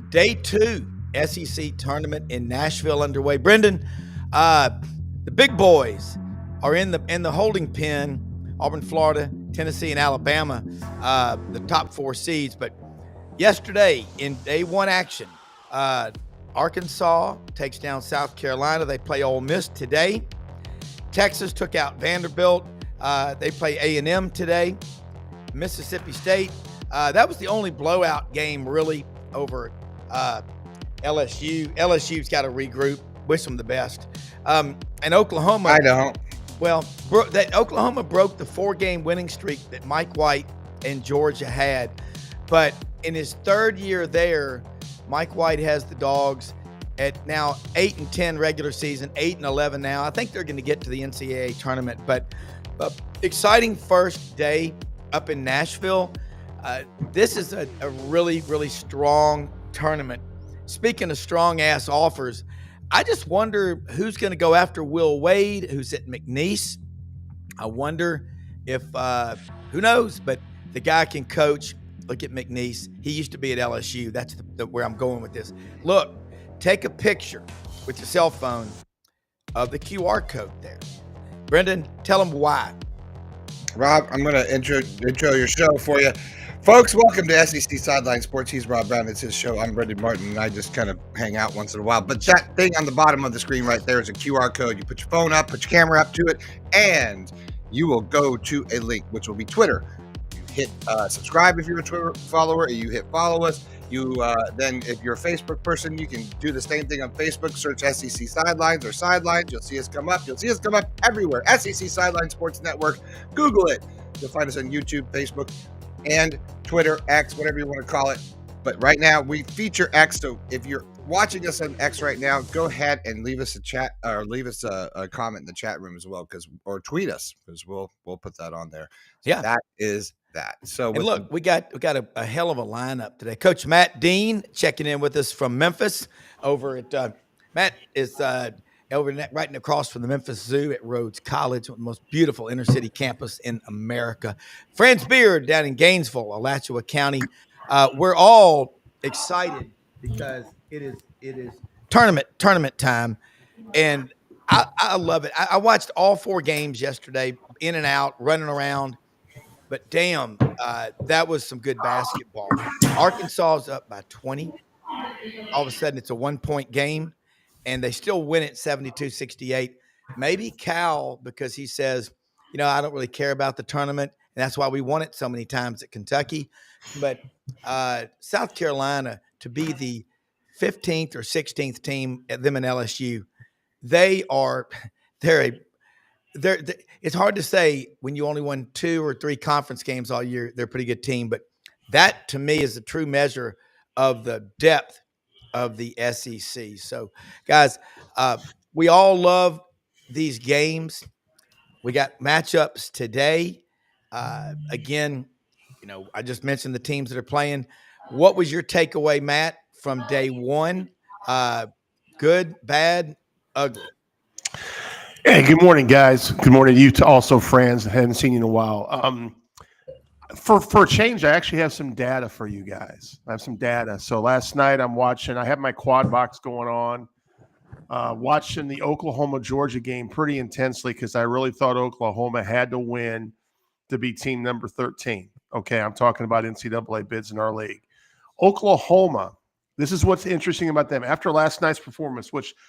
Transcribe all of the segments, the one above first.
Day 2 SEC tournament in Nashville underway. Brendan, the big boys are in the holding pen. Auburn, Florida, Tennessee, and Alabama, the top 4 seeds. But yesterday in day 1 action, Arkansas takes down South Carolina. They play Ole Miss today. Texas took out Vanderbilt. They play A&M today. Mississippi State. That was the only blowout game really over LSU. LSU's got to regroup. Wish them the best. And Oklahoma. I don't. Well, Oklahoma broke the 4-game winning streak that Mike White and Georgia had. But in his 3rd year there, Mike White has the Dogs at now 8-10 regular season, 8-11 now. I think they're going to get to the NCAA tournament. But exciting first day up in Nashville. This is a really, really strong tournament. Speaking of strong-ass offers, I just wonder who's going to go after Will Wade, who's at McNeese. I wonder if, who knows, but the guy can coach. Look at McNeese. He used to be at LSU. That's where I'm going with this. Look, take a picture with your cell phone of the QR code there. Brendan, tell them why. Rob, I'm going to intro your show for you. Folks, welcome to SEC Sideline Sports. He's Rob Brown. It's his show. I'm Brendan Martin, and I just kind of hang out once in a while. But that thing on the bottom of the screen right there is a QR code. You put your phone up, put your camera up to it, and you will go to a link, which will be Twitter. You hit subscribe if you're a Twitter follower, you hit follow us. You then, if you're a Facebook person, you can do the same thing on Facebook. Search SEC Sidelines or Sidelines. You'll see us come up. You'll see us come up everywhere. SEC Sideline Sports Network. Google it. You'll find us on YouTube, Facebook, and Twitter, X, whatever you want to call it. But right now, we feature X. So if you're watching us on X right now, go ahead and leave us a chat or leave us a comment in the chat room as well, or tweet us, because we'll put that on there. So yeah, that is that. So and look, we got a hell of a lineup today. Coach Matt Dean checking in with us from Memphis. Over at Matt is right across from the Memphis Zoo at Rhodes College, the most beautiful inner city campus in America. Franz Beard down in Gainesville, Alachua County. We're all excited because it is tournament time, and I love it. I watched all 4 games yesterday, in and out, running around. But damn, that was some good basketball. Arkansas's up by 20. All of a sudden, it's a 1-point game, and they still win it 72-68. Maybe Cal, because he says, I don't really care about the tournament, and that's why we won it so many times at Kentucky. But South Carolina, to be the 15th or 16th team at them and LSU, it's hard to say when you only won 2 or 3 conference games all year. They're a pretty good team, but that to me is a true measure of the depth of the SEC. So, guys, we all love these games. We got matchups today. Again, I just mentioned the teams that are playing. What was your takeaway, Matt, from day 1? Good, bad, ugly? Hey, good morning, guys. Good morning to you also, Franz. I hadn't seen you in a while. For a change, I actually have some data for you guys. I have some data. So last night I have my quad box going on, watching the Oklahoma-Georgia game pretty intensely because I really thought Oklahoma had to win to be team number 13. Okay, I'm talking about NCAA bids in our league. Oklahoma, this is what's interesting about them. After last night's performance, which –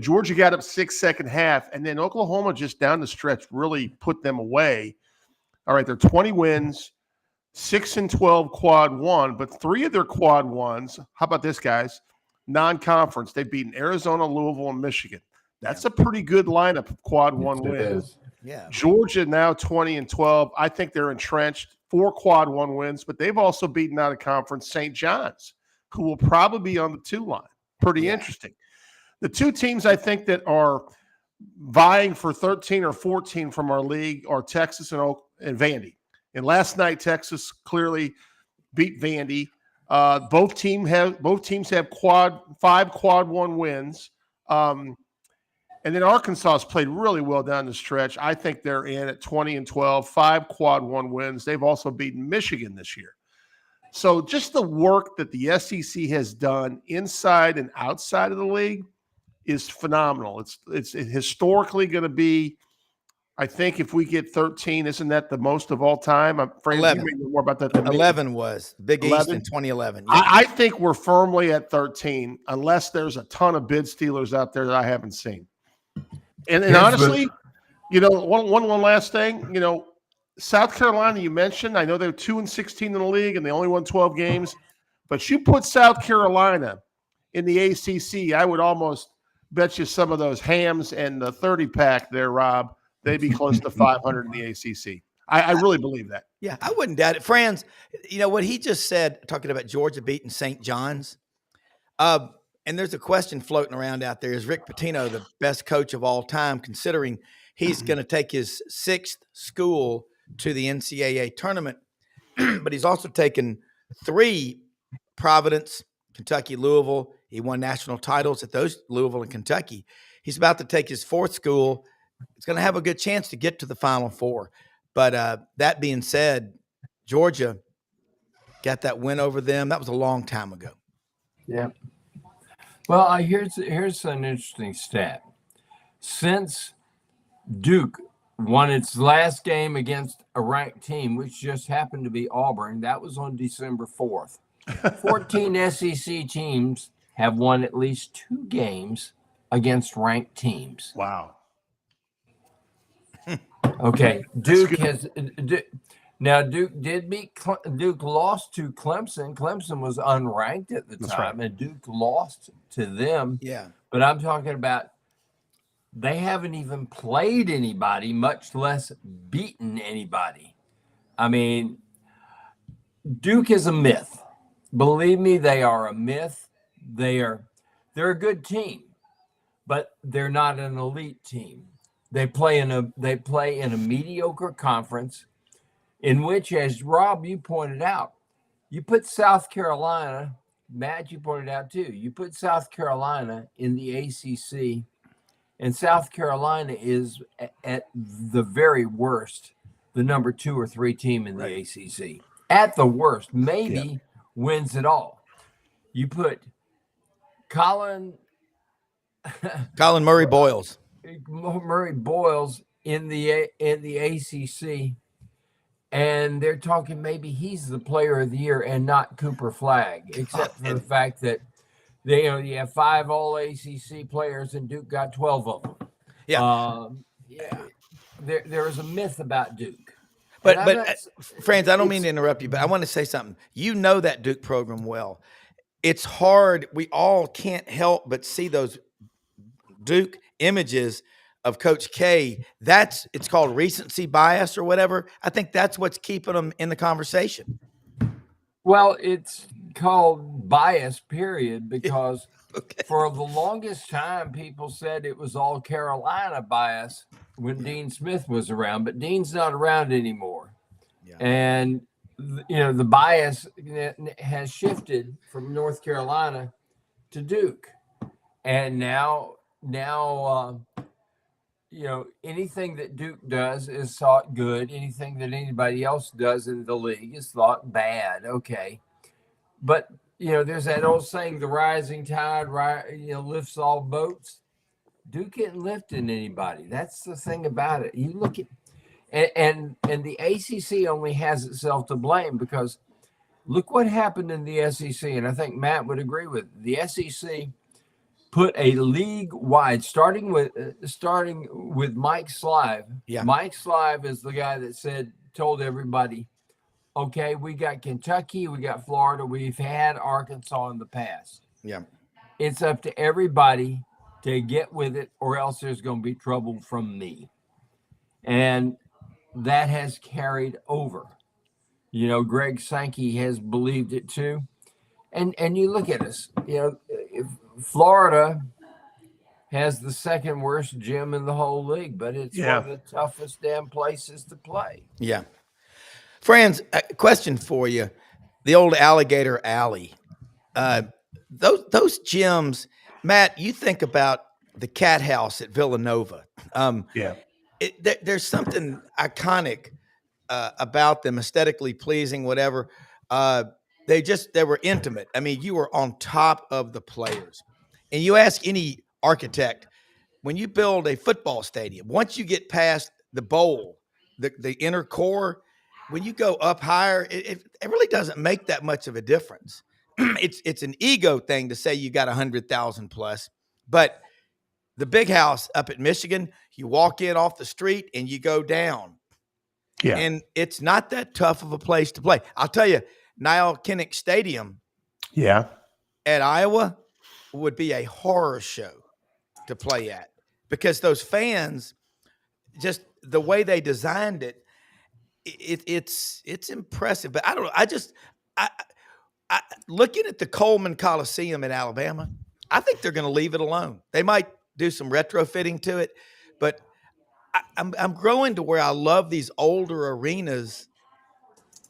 Georgia got up 6 second half, and then Oklahoma just down the stretch really put them away. All right, they're 20 wins, 6-12 quad 1, but 3 of their quad 1s, how about this, guys? Non-conference. They've beaten Arizona, Louisville, and Michigan. That's a pretty good lineup of quad 1 wins. Yeah. Georgia now 20-12. I think they're entrenched. 4 quad 1 wins, but they've also beaten out of conference St. John's, who will probably be on the 2 line. Pretty interesting. The 2 teams I think that are vying for 13 or 14 from our league are Texas and Vandy. And last night, Texas clearly beat Vandy. Both teams have 5 quad 1 wins. And then Arkansas has played really well down the stretch. I think they're in at 20-12, 5 quad 1 wins. They've also beaten Michigan this year. So just the work that the SEC has done inside and outside of the league is phenomenal. It's historically going to be, I think, if we get 13, isn't that the most of all time? I'm afraid 11. you may know more about that than me. 11 was Big 11? East in 2011. Yeah. I think we're firmly at 13, unless there's a ton of bid stealers out there that I haven't seen. And honestly, one last thing, South Carolina, you mentioned, I know they're 2-16 in the league and they only won 12 games, but you put South Carolina in the ACC, I would almost bet you some of those hams and the 30 pack there, Rob, they'd be close to 500 in the ACC. I really believe that. Yeah, I wouldn't doubt it. Franz, what he just said, talking about Georgia beating St. John's, and there's a question floating around out there. Is Rick Pitino the best coach of all time, considering he's going to take his 6th school to the NCAA tournament, but he's also taken 3 Providence, Kentucky, Louisville. He won national titles at those Louisville and Kentucky. He's about to take his 4th school. He's going to have a good chance to get to the Final Four. But that being said, Georgia got that win over them. That was a long time ago. Yeah. Well, here's an interesting stat. Since Duke won its last game against a ranked team, which just happened to be Auburn, that was on December 4th. 14 SEC teams have won at least 2 games against ranked teams. Wow. Okay, Duke has now. Duke did beat. Duke lost to Clemson. Clemson was unranked at the time, and Duke lost to them. Yeah, but I'm talking about they haven't even played anybody, much less beaten anybody. I mean, Duke is a myth. Believe me, they are a myth. They're a good team, but they're not an elite team. They play in a mediocre conference in which, as Rob, you pointed out, you put South Carolina, Matt, you pointed out too, you put South Carolina in the ACC, and South Carolina is at the very worst, the number 2 or 3 team in the ACC. At the worst, maybe wins it all. You put Colin Murray Boyles in the ACC, and they're talking maybe he's the player of the year and not Cooper Flagg, except for the fact that you have 5 all ACC players and Duke got 12 of them. There is a myth about Duke. But Franz, I don't mean to interrupt you, but I want to say something. You know that Duke program well. It's hard. We all can't help but see those Duke images of Coach K. It's called recency bias or whatever. I think that's what's keeping them in the conversation. Well, it's called bias, period, because for the longest time, people said it was all Carolina bias when Dean Smith was around, but Dean's not around anymore. Yeah. And, the bias has shifted from North Carolina to Duke. And now, anything that Duke does is thought good. Anything that anybody else does in the league is thought bad. Okay. But, there's that old saying, the rising tide, lifts all boats. Duke isn't lifting anybody. That's the thing about it. You look at, and the ACC only has itself to blame, because look what happened in the SEC. And I think Matt would agree with it. The SEC put a league-wide, starting with Mike Slive. Yeah. Mike Slive is the guy that told everybody, okay, we got Kentucky, we got Florida, we've had Arkansas in the past. Yeah. It's up to everybody to get with it, or else there's going to be trouble from me. And that has carried over. Greg Sankey has believed it too. And you look at us, if Florida has the second worst gym in the whole league, but it's one of the toughest damn places to play. Yeah. Franz, a question for you. The old Alligator Alley. Those gyms, Matt, you think about the Cat House at Villanova. There's something iconic about them, aesthetically pleasing, whatever. They were intimate. I mean, you were on top of the players. And you ask any architect, when you build a football stadium, once you get past the bowl, the inner core, when you go up higher, it really doesn't make that much of a difference. It's an ego thing to say you got 100,000 plus, but the big house up at Michigan, you walk in off the street and you go down. Yeah. And it's not that tough of a place to play. I'll tell you, Niall Kinnick Stadium at Iowa would be a horror show to play at, because those fans, just the way they designed it, it's impressive. But I don't know. I looking at the Coleman Coliseum in Alabama, I think they're going to leave it alone. They might do some retrofitting to it, but I'm growing to where I love these older arenas.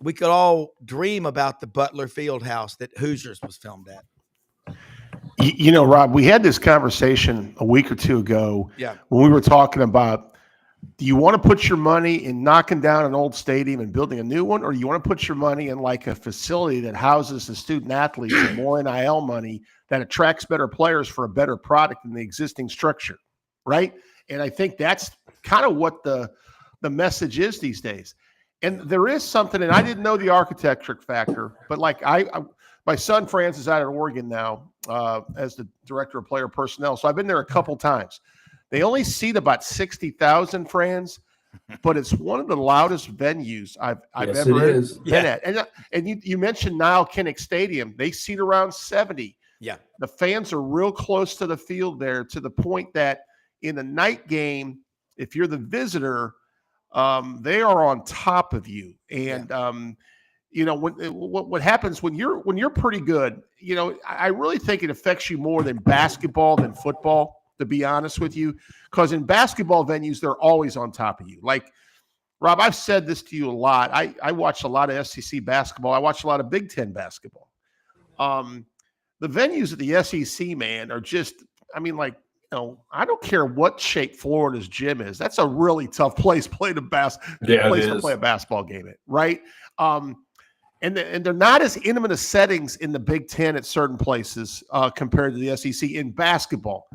We could all dream about the Butler Fieldhouse that Hoosiers was filmed at. You know, Rob, we had this conversation a week or two ago when we were talking about, do you want to put your money in knocking down an old stadium and building a new one, or do you want to put your money in like a facility that houses the student athletes and more NIL money that attracts better players for a better product than the existing structure, right? And I think that's kind of what the message is these days. And there is something, and I didn't know the architecture factor, but like my son Franz is out in Oregon now as the director of player personnel. So I've been there a couple times. They only seat about 60,000, Franz, but it's one of the loudest venues I've ever been at. And you mentioned Niall Kinnick Stadium. They seat around 70. Yeah. The fans are real close to the field there, to the point that in a night game, if you're the visitor, they are on top of you. And you know, what happens when you're pretty good, you know, I really think it affects you more than basketball than football, to be honest with you, because in basketball venues, they're always on top of you. Like, Rob, I've said this to you a lot. I watch a lot of SEC basketball. I watch a lot of Big Ten basketball. The venues at the SEC, man, are just, I mean, like, you know, I don't care what shape Florida's gym is. That's a really tough place to play a basketball game at, right? And they're not as intimate as settings in the Big Ten at certain places compared to the SEC in basketball.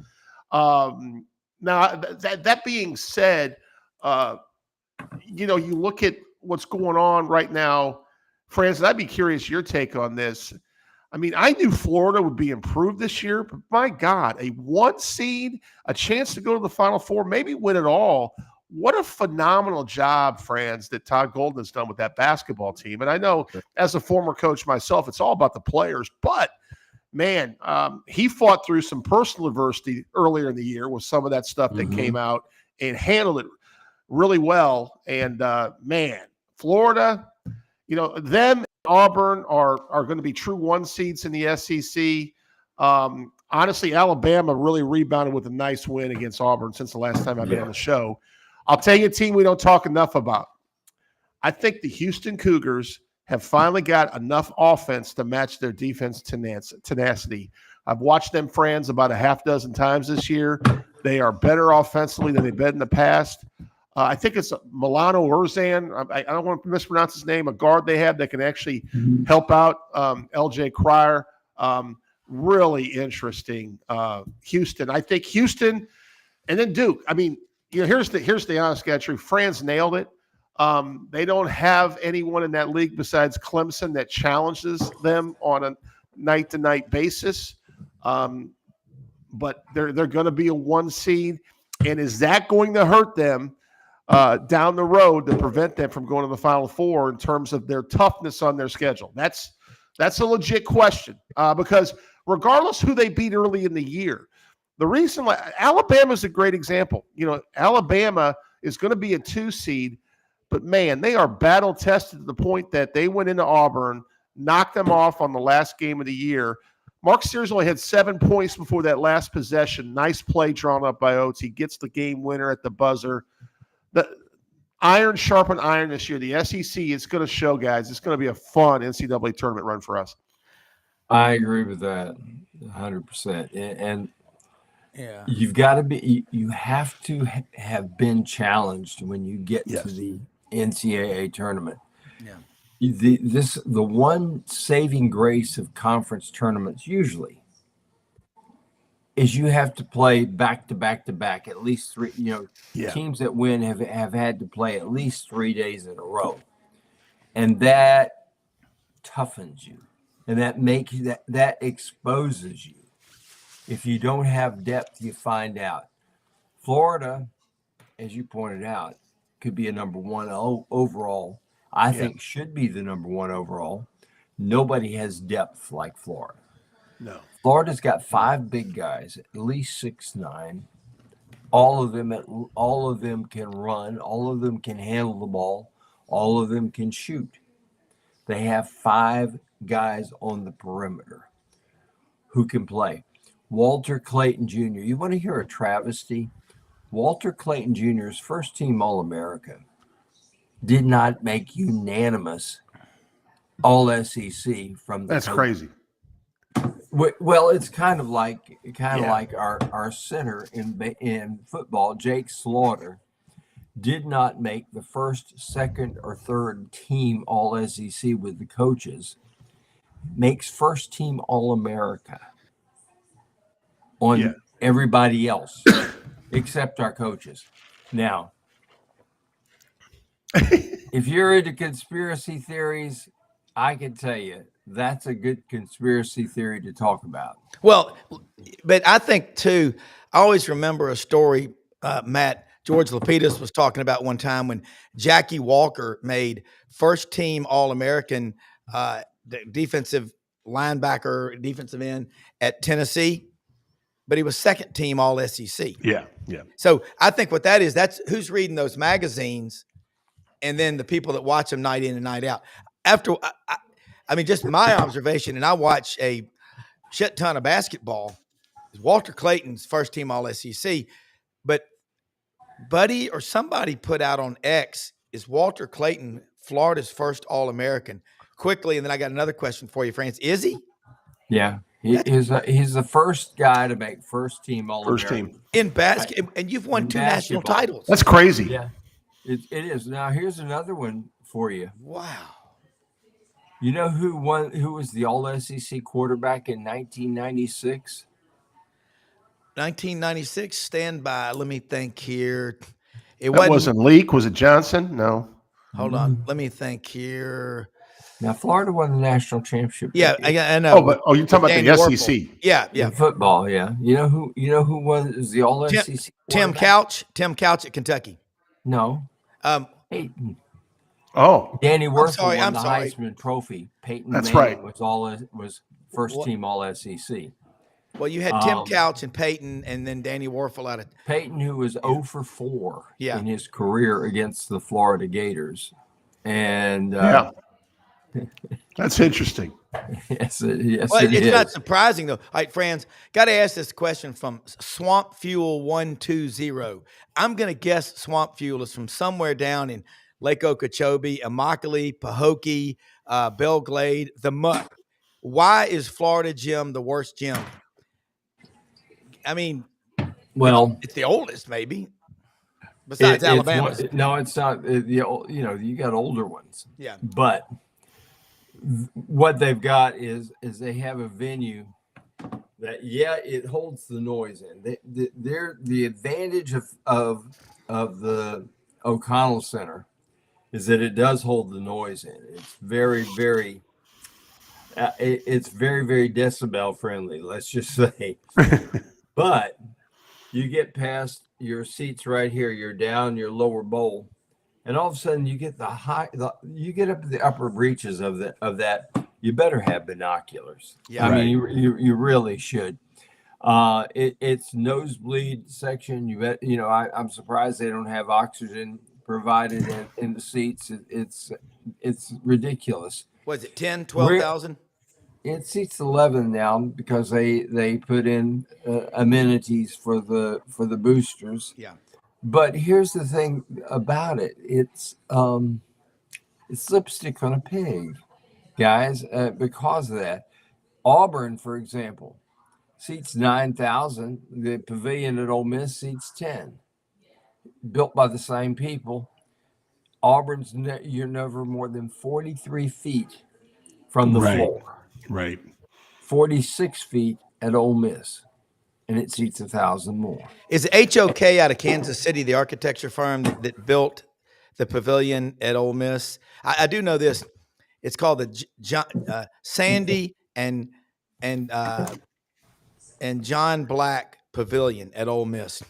Now, that being said, you know, you look at what's going on right now, Franz, and I'd be curious your take on this. I mean, I knew Florida would be improved this year, but my God, a 1 seed, a chance to go to the Final Four, maybe win it all. What a phenomenal job, Franz, that Todd Golden has done with that basketball team. And I know as a former coach myself, it's all about the players, but man, he fought through some personal adversity earlier in the year with some of that stuff that came out and handled it really well. And man, Florida, you know, them and Auburn are going to be true 1 seeds in the SEC. Honestly, Alabama really rebounded with a nice win against Auburn since the last time I've been on the show. I'll tell you a team we don't talk enough about. I think the Houston Cougars have finally got enough offense to match their defense tenacity. I've watched them, Franz, about a half dozen times this year. They are better offensively than they've been in the past. I think it's Milano Urzan. I don't want to mispronounce his name, a guard they have that can actually help out LJ Cryer. Really interesting. Houston. I think Houston and then Duke. I mean, you know, here's the honest God truth. Franz nailed it. They don't have anyone in that league besides Clemson that challenges them on a night-to-night basis. But they're going to be a 1 seed. And is that going to hurt them down the road to prevent them from going to the Final Four in terms of their toughness on their schedule? That's a legit question because regardless who they beat early in the year, the reason Alabama is a great example. You know, Alabama is going to be a 2 seed, but man, they are battle tested to the point that they went into Auburn, knocked them off on the last game of the year. Mark Sears only had 7 points before that last possession. Nice play drawn up by Oates. He gets the game winner at the buzzer. The iron sharpen iron this year. The SEC is going to show, guys. It's going to be a fun NCAA tournament run for us. I agree with that 100%. And you've got to be, you have to have been challenged when you get to the NCAA tournament. Yeah. The one saving grace of conference tournaments usually is you have to play back to back to back at least three. Teams that win have had to play at least 3 days in a row, and that toughens you, and that exposes you. If you don't have depth, you find out. Florida, as you pointed out, could be a number one overall. I think should be the number one overall. Nobody has depth like Florida. No. Florida's got 5 big guys, at least 6'9". All of them can run. All of them can handle the ball. All of them can shoot. They have 5 guys on the perimeter who can play. Walter Clayton Jr. You want to hear a travesty? Walter Clayton Jr.'s first team All-America did not make unanimous All-SEC from the That's coach. crazy. Well, it's kind of like our center in football, Jake Slaughter, did not make the first, second, or third team All-SEC with the coaches. Makes first team All-America on everybody else except our coaches. Now, if you're into conspiracy theories, I can tell you that's a good conspiracy theory to talk about. Well, but I think too, I always remember a story, Matt, George Lapidus was talking about one time when Jackie Walker made first team All-American defensive linebacker, defensive end at Tennessee, but he was second team All-SEC. Yeah. So I think what that is, that's who's reading those magazines and then the people that watch them night in and night out. After, I mean, just my observation, and I watch a shit ton of basketball, is Walter Clayton's first team All-SEC, but Buddy or somebody put out on X, is Walter Clayton Florida's first All-American? Quickly, and then I got another question for you, Franz. Is he? Yeah. He's the first guy to make first team All-American. First team. In basket, and you've won 2 national titles. That's crazy. Yeah, it is. Now, here's another one for you. Wow. You know who was the All-SEC quarterback in 1996? 1996, stand by. Let me think here. It wasn't Leak. Was it Johnson? No. Hold on. Let me think here. Now, Florida won the national championship. Yeah, I know. You're talking about the SEC. Yeah. In football, yeah. You know who was the All-SEC? Tim Couch. Tim Couch at Kentucky. No. Peyton. Oh. Danny Werfel won I'm the sorry. Heisman Trophy. Peyton That's Manning right. was first team All-SEC. Well, you had Tim Couch and Peyton, and then Danny Werfel out of Peyton, who was 0 for 4 Yeah. in his career against the Florida Gators. And that's interesting. yes, it it's is. not surprising though. All right, Franz, got to ask this question from Swamp Fuel 120. I'm going to guess Swamp Fuel is from somewhere down in Lake Okeechobee, Immokalee, Pahokee, Belle Glade, the Muck. Why is Florida gym the worst gym? I mean, Well, it's the oldest, maybe. Besides Alabama. No, it's not. You got older ones. Yeah. But what they've got is they have a venue that it holds the noise in. They're the advantage of the O'Connell Center is that it does hold the noise in. It's very, very very decibel friendly, let's just say. But you get past your seats right here, you're down your lower bowl, and all of a sudden you get you get up to the upper reaches of that. You better have binoculars. Yeah, I mean, you really should. It's nosebleed section. I'm surprised they don't have oxygen provided in the seats. It's ridiculous. Was it 10, 12,000? It seats 11 now because they put in amenities for the boosters. Yeah. But here's the thing about it: it's lipstick on a pig, guys. Because of that, Auburn, for example, seats 9,000. The pavilion at Ole Miss seats 10. Built by the same people. Auburn's you're never more than 43 feet from the Right. floor. Right. 46 feet at Ole Miss, and it seats 1,000 more. Is HOK out of Kansas City the architecture firm that built the pavilion at Ole Miss? I do know this. It's called the Sandy and John Black Pavilion at Ole Miss.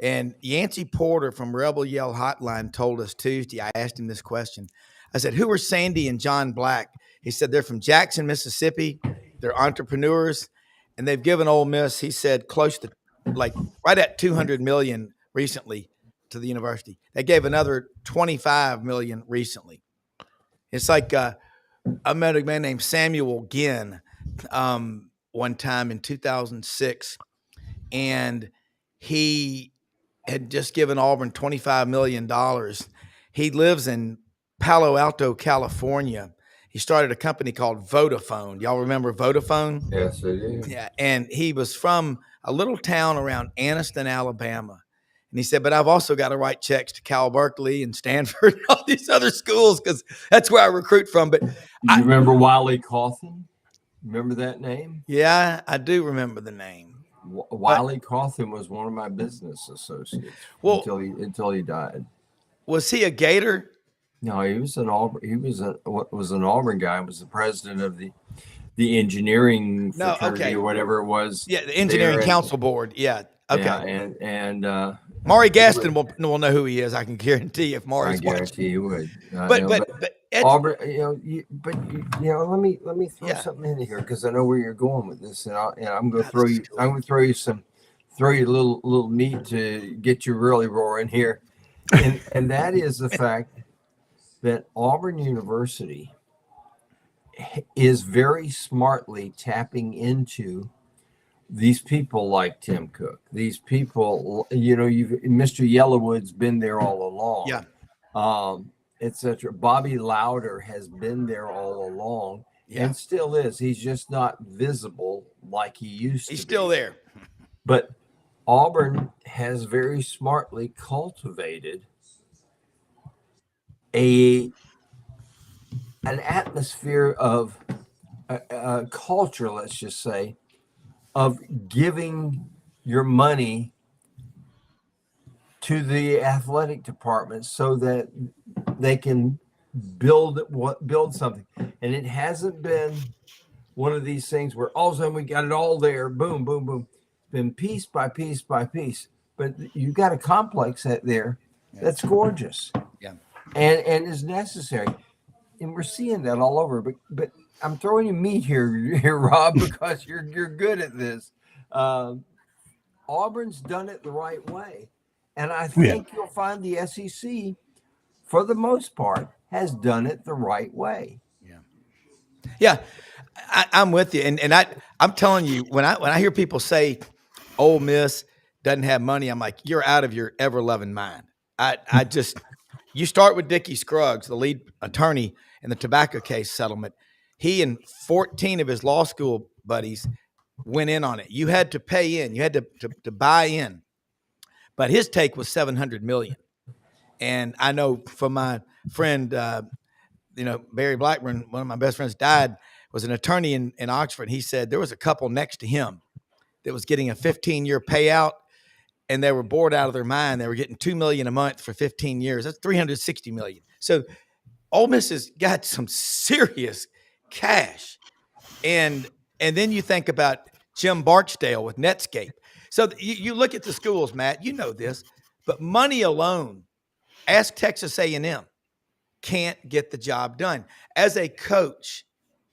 And Yancey Porter from Rebel Yell Hotline told us Tuesday. I asked him this question. I said, "Who are Sandy and John Black?" He said, "They're from Jackson, Mississippi. They're entrepreneurs, and they've given Ole Miss," he said, "close to like right at $200 million recently to the university. They gave another $25 million recently." It's like I met a man named Samuel Ginn one time in 2006, and he had just given Auburn $25 million. He lives in Palo Alto, California. He started a company called Vodafone. Y'all remember Vodafone? Yes, it is. Yeah. And he was from a little town around Anniston, Alabama. And he said, "But I've also got to write checks to Cal Berkeley and Stanford and all these other schools because that's where I recruit from." But you remember Wiley Cawthon? Remember that name? yeah, I do remember the name. Wiley Cawthon was one of my business associates until he died. Was he a Gator? No, he was an Auburn. He was an Auburn guy. He was the president of the engineering fraternity or whatever it was. Yeah, the engineering council board. Yeah. Okay. Yeah, and Maury Gaston will know who he is. I can guarantee if Maury's I guarantee he would. But Auburn, let me throw something in here because I know where you're going with this, and I'm going to throw you. I'm going to throw you a little meat to get you really roaring here, and that is the fact that Auburn University is very smartly tapping into these people like Tim Cook. These people, Mr. Yellowwood's been there all along. Yeah. Etc. Bobby Lauder has been there all along and still is. He's just not visible like he used to. He's still there. But Auburn has very smartly cultivated an atmosphere of a culture, let's just say, of giving your money to the athletic department so that they can build something. And it hasn't been one of these things where all of a sudden we got it all there, boom, boom, boom. It's been piece by piece by piece. But you got a complex there that's gorgeous. Yeah. And is necessary. And we're seeing that all over. But I'm throwing you meat here, Rob, because you're good at this. Auburn's done it the right way. And I think you'll find the SEC, for the most part, has done it the right way. Yeah, I'm with you. And I'm telling you, when I hear people say Ole Miss doesn't have money, I'm like, you're out of your ever-loving mind. You start with Dickie Scruggs, the lead attorney in the tobacco case settlement. He and 14 of his law school buddies went in on it. You had to pay in. You had to buy in. But his take was $700 million. And I know from my friend, Barry Blackburn, one of my best friends, was an attorney in Oxford. He said there was a couple next to him that was getting a 15-year payout, and they were bored out of their mind. They were getting $2 million a month for 15 years. That's $360 million. So Ole Miss has got some serious cash. And then you think about Jim Barksdale with Netscape. So you look at the schools, Matt, you know this, but money alone, ask Texas A&M, can't get the job done. As a coach,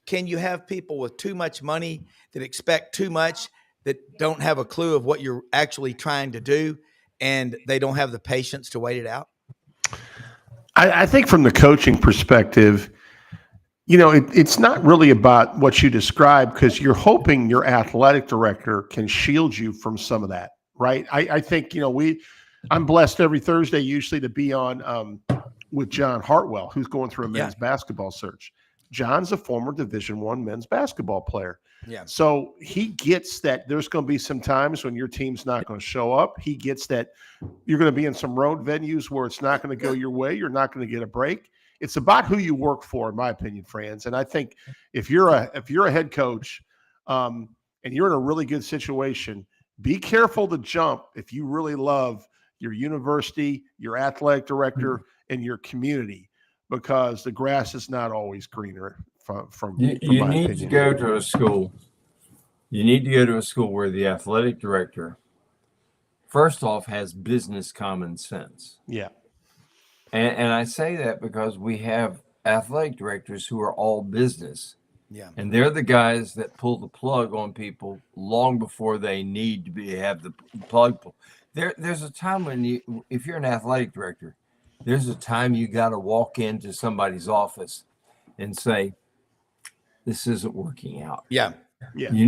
can you have people with too much money that expect too much, that don't have a clue of what you're actually trying to do, and they don't have the patience to wait it out? I think from the coaching perspective, it's not really about what you described, because you're hoping your athletic director can shield you from some of that, right? I think, I'm blessed every Thursday usually to be on with John Hartwell, who's going through a men's basketball search. John's a former Division I men's basketball player. Yeah. So he gets that there's going to be some times when your team's not going to show up. He gets that you're going to be in some road venues where it's not going to go your way. You're not going to get a break. It's about who you work for, in my opinion, Franz. And I think if you're a head coach and you're in a really good situation, be careful to jump if you really love your university, your athletic director, and your community, because the grass is not always greener. You my need opinion. to go to a school. You need to go to a school where the athletic director, first off, has business common sense. Yeah. And I say that because we have athletic directors who are all business. Yeah. And they're the guys that pull the plug on people long before they need to have the plug pulled. There's a time when if you're an athletic director, there's a time you got to walk into somebody's office and say, this isn't working out. Yeah. Yeah. You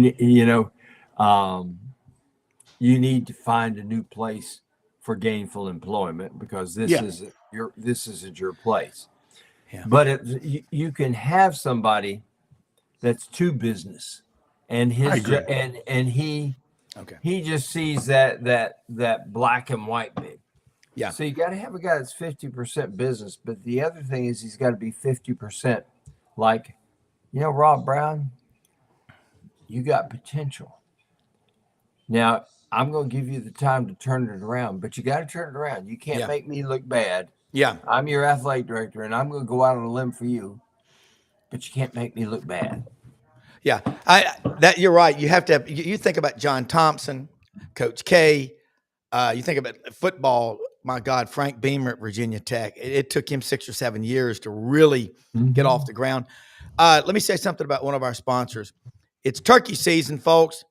need to find a new place for gainful employment, because this isn't your place. Yeah. But you can have somebody that's too business, and he just sees that black and white big. Yeah. So you got to have a guy that's 50% business, but the other thing is he's got to be 50% like, Rob Brown, you got potential. Now, I'm going to give you the time to turn it around, but you got to turn it around. You can't make me look bad. Yeah. I'm your athletic director, and I'm going to go out on a limb for you, but you can't make me look bad. Yeah. You're right. You have to have, you think about John Thompson, Coach K. You think about football. My God, Frank Beamer at Virginia Tech. It took him 6 or 7 years to really get off the ground. Let me say something about one of our sponsors. It's turkey season, folks,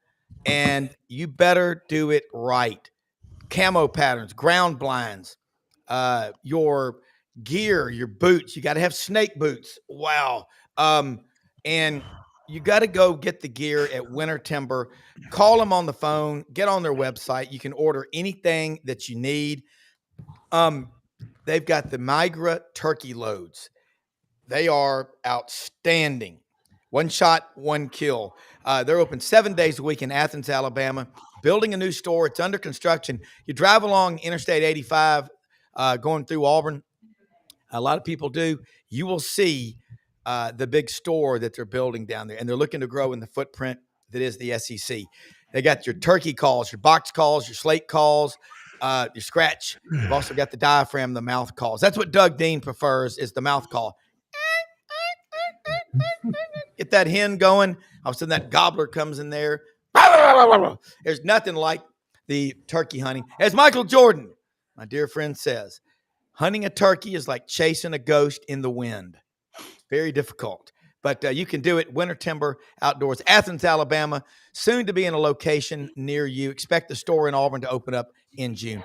and you better do it right. Camo patterns, ground blinds, your gear, your boots. You got to have snake boots. Wow. And you got to go get the gear at Winter Timber. Call them on the phone. Get on their website. You can order anything that you need. They've got the Migra turkey loads. They are outstanding. One shot, one kill. They're open 7 days a week in Athens, Alabama. Building a new store. It's under construction. You drive along Interstate 85 going through Auburn. A lot of people do. You will see the big store that they're building down there, and they're looking to grow in the footprint that is the SEC. They got your turkey calls, your box calls, your slate calls, your scratch. You've also got the diaphragm, the mouth calls. That's what Doug Dean prefers, is the mouth call. Get that hen going. All of a sudden that gobbler comes in there. There's nothing like the turkey hunting. As Michael Jordan, my dear friend, says, hunting a turkey is like chasing a ghost in the wind. Very difficult. But you can do it. Winter Timber Outdoors, Athens, Alabama, soon to be in a location near you. Expect the store in Auburn to open up in June.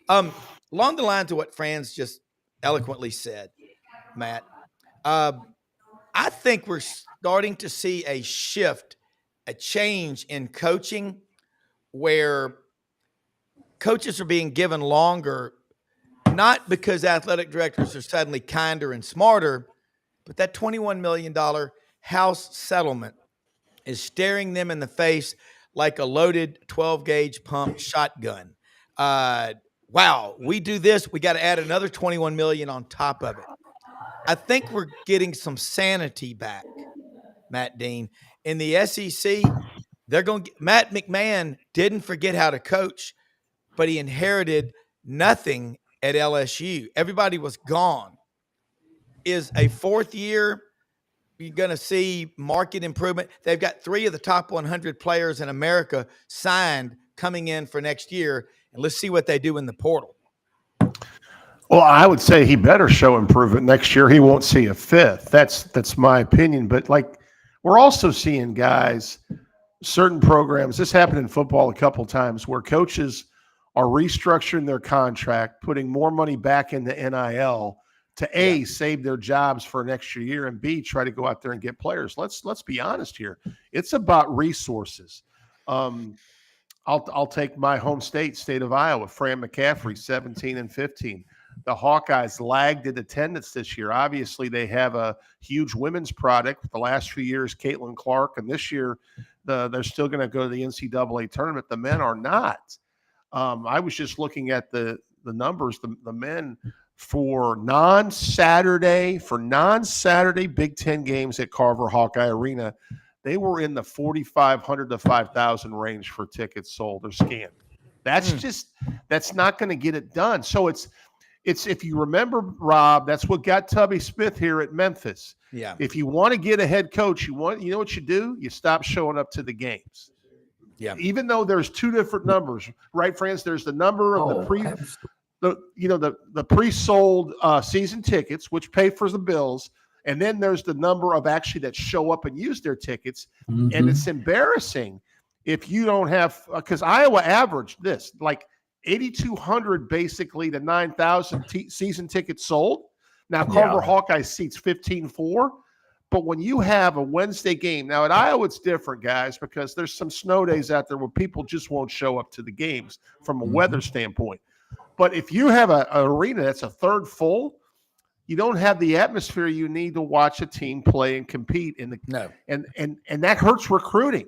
Along the lines of what Franz just eloquently said, Matt, I think we're starting to see a shift, a change in coaching, where coaches are being given longer, not because athletic directors are suddenly kinder and smarter, but that $21 million house settlement is staring them in the face like a loaded 12-gauge pump shotgun. Wow, we do this, we got to add another $21 million on top of it. I think we're getting some sanity back, Matt Dean. In the SEC, they're going to Matt McMahon didn't forget how to coach, but he inherited nothing at LSU. Everybody was gone. Is a fourth year, you're going to see market improvement. They've got 3 of the top 100 players in America signed coming in for next year, and let's see what they do in the portal. Well, I would say he better show improvement next year. He won't see a fifth. That's my opinion. But like, we're also seeing guys, certain programs. This happened in football a couple times where coaches are restructuring their contract, putting more money back into NIL to A, save their jobs for an extra year, and B, try to go out there and get players. Let's be honest here. It's about resources. I'll take my home state of Iowa. Fran McCaffrey, 17 and 15. the Hawkeyes lagged in attendance this year. Obviously, they have a huge women's product. The last few years, Caitlin Clark, and this year they're still going to go to the NCAA tournament. The men are not. I was just looking at the numbers. The men for non-Saturday Big Ten games at Carver Hawkeye Arena, they were in the 4,500 to 5,000 range for tickets sold or scanned. That's not going to get it done. So it's if you remember, Rob, that's what got Tubby Smith here at Memphis. Yeah. If you want to get a head coach, you know what you do? You stop showing up to the games. Yeah. Even though there's two different numbers, right, Franz? There's the number of the pre-sold season tickets, which pay for the bills, and then there's the number of actually that show up and use their tickets. Mm-hmm. And it's embarrassing if you don't have, because Iowa averaged this, like 8,200 basically to 9,000 season tickets sold. Now, Carver Hawkeye seats 15,400. But when you have a Wednesday game, now at Iowa, it's different, guys, because there's some snow days out there where people just won't show up to the games from a weather standpoint. But if you have an arena that's a third full, you don't have the atmosphere you need to watch a team play and compete and that hurts recruiting,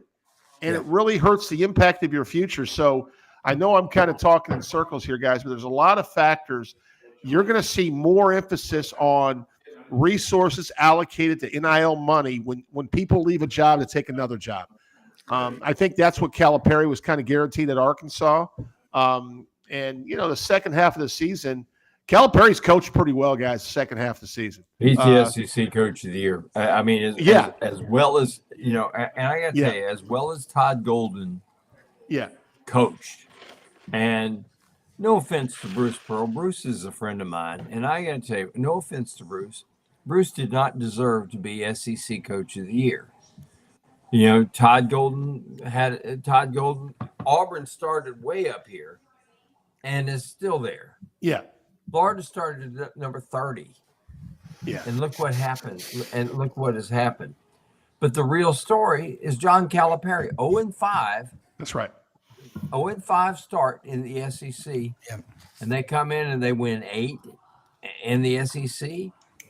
and it really hurts the impact of your future. So I know I'm kind of talking in circles here, guys, but there's a lot of factors. You're going to see more emphasis on resources allocated to NIL money when people leave a job to take another job. I think that's what Calipari was kind of guaranteed at Arkansas. And, the second half of the season, Calipari's coached pretty well, guys, the second half of the season. He's the SEC Coach of the Year. I mean, as well as, and I got to tell you, as well as Todd Golden coached. And no offense to Bruce Pearl. Bruce is a friend of mine. And I got to tell you, no offense to Bruce. Bruce did not deserve to be SEC Coach of the Year. Todd Golden, Auburn started way up here and is still there. Yeah. Florida started at number 30. Yeah. And look what happened. And look what has happened. But the real story is John Calipari, 0-5. That's right. 0-5 start in the SEC. Yeah. And they come in and they win 8 in the SEC.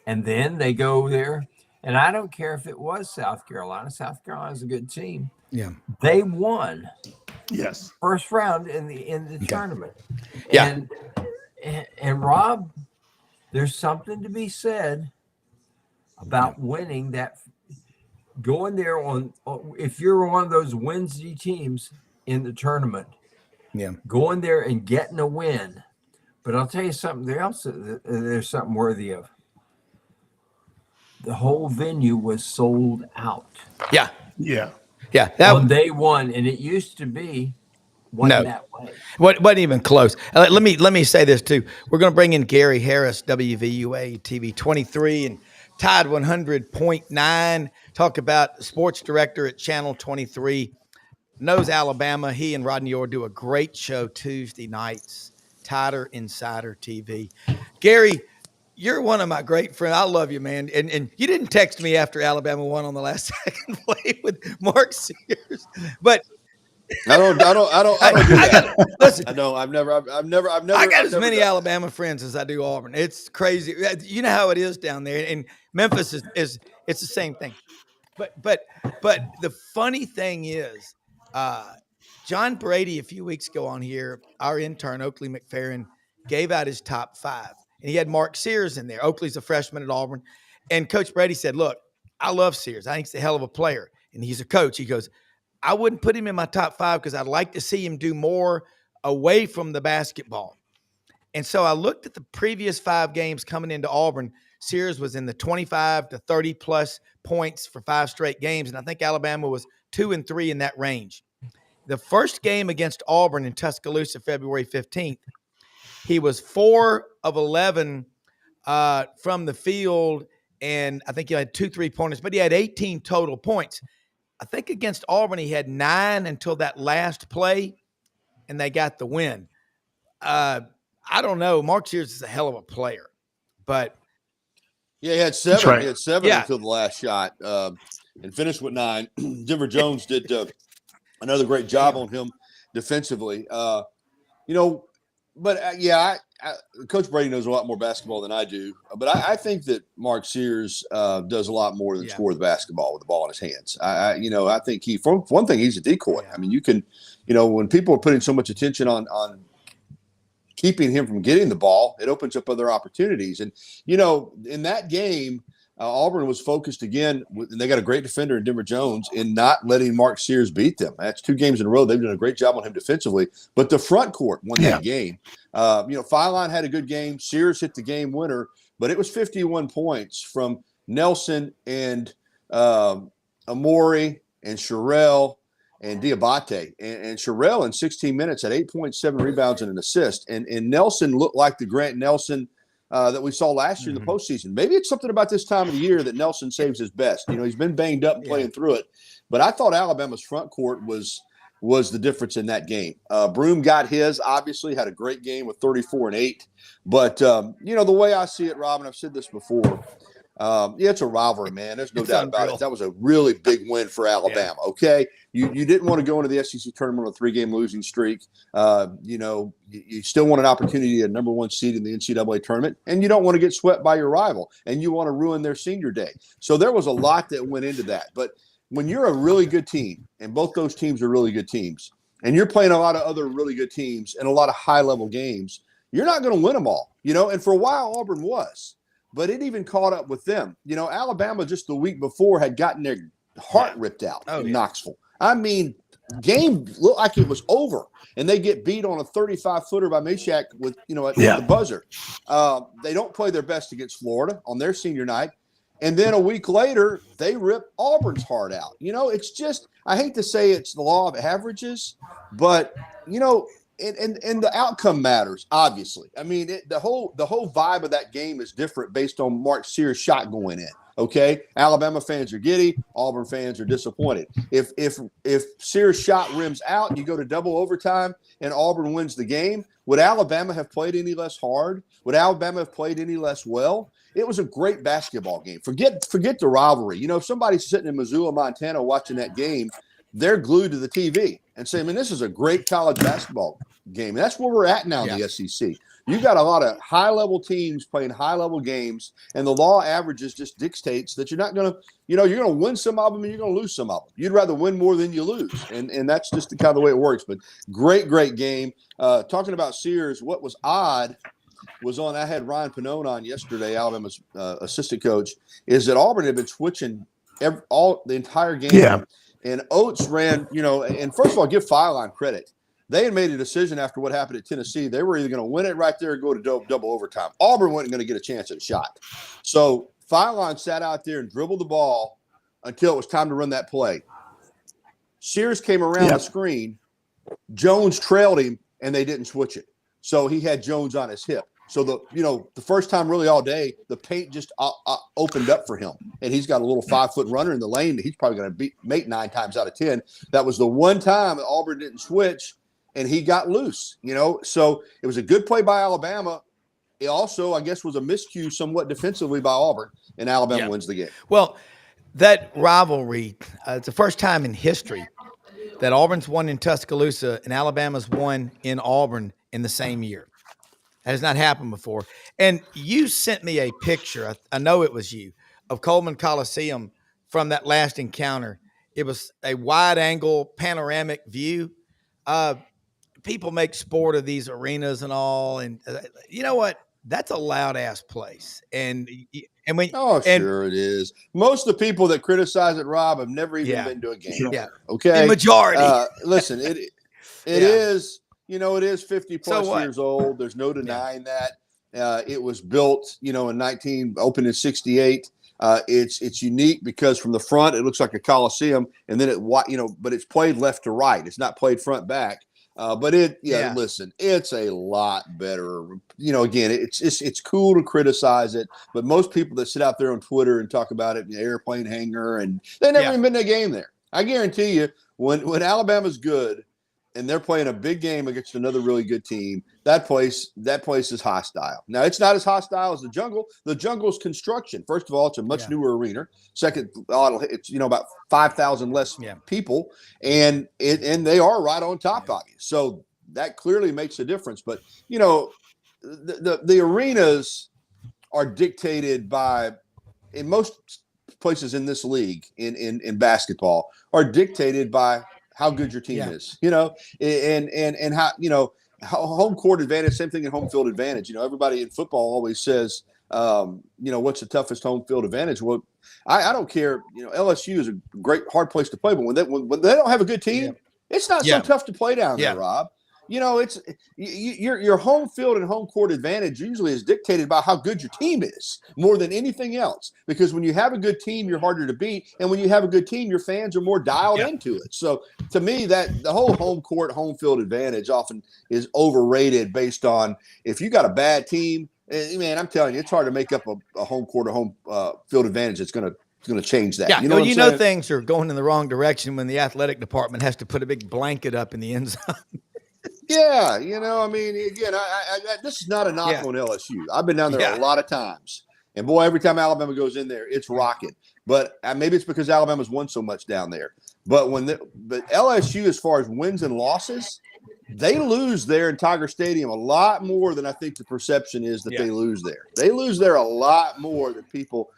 And then they go there. And I don't care if it was South Carolina. South Carolina's a good team. Yeah. They won. Yes. First round in the tournament. Yeah. And Rob, there's something to be said about winning that, going there if you're one of those Wednesday teams in the tournament, going there and getting a win. But I'll tell you something else. There's something worthy of. The whole venue was sold out. Yeah. Yeah. Yeah. On day one, and it used to be that way. Wasn't even close. Let me say this too. We're going to bring in Gary Harris, WVUA TV 23 and Tide 100.9. Talk about sports director at Channel 23. Knows Alabama. He and Rodney Orr do a great show Tuesday nights. Tider Insider TV. Gary, you're one of my great friends. I love you, man. And you didn't text me after Alabama won on the last second play with Mark Sears, but I don't do that. Listen, I know. I've never. I got as many Alabama friends as I do Auburn. It's crazy. You know how it is down there. And Memphis is it's the same thing. But the funny thing is, John Brady a few weeks ago on here, our intern Oakley McFerrin gave out his top 5, and he had Mark Sears in there. Oakley's a freshman at Auburn, and Coach Brady said, "Look, I love Sears. I think he's a hell of a player, and he's a coach." He goes, I wouldn't put him in my top 5 because I'd like to see him do more away from the basketball. And so I looked at the previous 5 games coming into Auburn. Sears was in the 25 to 30 plus points for 5 straight games. And I think Alabama was 2 and 3 in that range. The first game against Auburn in Tuscaloosa, February 15th, he was 4 of 11 from the field. And I think he had 2 3-pointers, but he had 18 total points. I think against Auburn, he had 9 until that last play, and they got the win. I don't know. Mark Sears is a hell of a player, but he had 7. Right. He had 7 until the last shot, and finished with 9. Denver Jones did another great job on him defensively. Coach Brady knows a lot more basketball than I do. But I think that Mark Sears does a lot more than score the basketball with the ball in his hands. I think for one thing, he's a decoy. Yeah. I mean, you can, when people are putting so much attention on keeping him from getting the ball, it opens up other opportunities. And, in that game, Auburn was focused again, and they got a great defender in Denver Jones, in not letting Mark Sears beat them. That's 2 games in a row. They've done a great job on him defensively. But the front court won that game. Filine had a good game. Sears hit the game winner, but it was 51 points from Nelson and Amori and Sherrell and Diabate. And Sherrell in 16 minutes had 8.7 rebounds and an assist. And Nelson looked like the Grant Nelson that we saw last year in the postseason. Maybe it's something about this time of the year that Nelson saves his best. He's been banged up and playing through it. But I thought Alabama's front court was the difference in that game. Broome got his, obviously, had a great game with 34 and 8. But, the way I see it, Robin, I've said this before, it's a rivalry, man. There's no doubt about it. That was a really big win for Alabama, okay? You didn't want to go into the SEC tournament on a 3-game losing streak. You still want an opportunity at number 1 seed in the NCAA tournament, and you don't want to get swept by your rival, and you want to ruin their senior day. So there was a lot that went into that. But when you're a really good team, and both those teams are really good teams, and you're playing a lot of other really good teams and a lot of high-level games, you're not going to win them all, and for a while Auburn was. But it even caught up with them. Alabama just the week before had gotten their heart ripped out in Knoxville. I mean, game looked like it was over, and they get beat on a 35-footer by Meshack with, at the buzzer. They don't play their best against Florida on their senior night. And then a week later, they rip Auburn's heart out. It's just, I hate to say it's the law of averages, but, and the outcome matters, obviously. I mean, the whole vibe of that game is different based on Mark Sears' shot going in. Okay, Alabama fans are giddy. Auburn fans are disappointed. If Sears' shot rims out, you go to double overtime, and Auburn wins the game. Would Alabama have played any less hard? Would Alabama have played any less well? It was a great basketball game. Forget the rivalry. If somebody's sitting in Missoula, Montana, watching that game, they're glued to the TV and say, this is a great college basketball game. And that's where we're at now in the SEC. You've got a lot of high-level teams playing high-level games, and the law of averages just dictates that you're not going to, you're going to win some of them and you're going to lose some of them. You'd rather win more than you lose, and that's just the kind of the way it works. But great game. Talking about Sears, what was odd was I had Ryan Pannone on yesterday, Alabama's assistant coach, is that Auburn had been switching the entire game. Yeah. And Oates ran, and first of all, give Filine credit. They had made a decision after what happened at Tennessee. They were either going to win it right there or go to double overtime. Auburn wasn't going to get a chance at a shot. So Filine sat out there and dribbled the ball until it was time to run that play. Sears came around the screen. Jones trailed him, and they didn't switch it. So he had Jones on his hip. So the first time really all day, the paint just opened up for him, and he's got a little 5-foot runner in the lane that he's probably going to make 9 times out of 10. That was the one time that Auburn didn't switch, and he got loose. So it was a good play by Alabama. It also, I guess, was a miscue somewhat defensively by Auburn, and Alabama wins the game. Well, that rivalry, it's the first time in history that Auburn's won in Tuscaloosa and Alabama's won in Auburn in the same year. That has not happened before. And you sent me a picture, I know it was you, of Coleman Coliseum from that last encounter. It was a wide-angle panoramic view. People make sport of these arenas and all. And you know what? That's a loud-ass place. And when sure it is. Most of the people that criticize it, Rob, have never even been to a game. Yeah. Okay? The majority. Listen, it is – it is 50-plus years old. There's no denying that. It was built, opened in 68. It's unique because from the front, it looks like a Coliseum, and then but it's played left to right. It's not played front back. Listen, it's a lot better. Again, it's cool to criticize it, but most people that sit out there on Twitter and talk about it in the airplane hangar, and they never even been to a game there. I guarantee you, when Alabama's good, and they're playing a big game against another really good team, that place is hostile. Now, it's not as hostile as the Jungle. The Jungle's construction. First of all, it's a much newer arena. Second, it's about 5,000 less people, and they are right on top of you. So that clearly makes a difference. But the arenas are dictated by, in most places in this league, in basketball, are dictated by how good your team is. And how home court advantage. Same thing in home field advantage. Everybody in football always says, what's the toughest home field advantage? Well, I don't care. LSU is a great hard place to play, but when they don't have a good team, it's not so tough to play down there, Rob. It's your home field and home court advantage usually is dictated by how good your team is more than anything else. Because when you have a good team, you're harder to beat, and when you have a good team, your fans are more dialed into it. So to me, that the whole home court, home field advantage often is overrated based on if you got a bad team. Man, I'm telling you, it's hard to make up a home court or home field advantage. It's going to change that. Yeah, things are going in the wrong direction when the athletic department has to put a big blanket up in the end zone. Yeah, again, this is not a knock on LSU. I've been down there a lot of times, and boy, every time Alabama goes in there, it's rocking. But maybe it's because Alabama's won so much down there. But but LSU, as far as wins and losses, they lose there in Tiger Stadium a lot more than I think the perception is that they lose there. They lose there a lot more than people.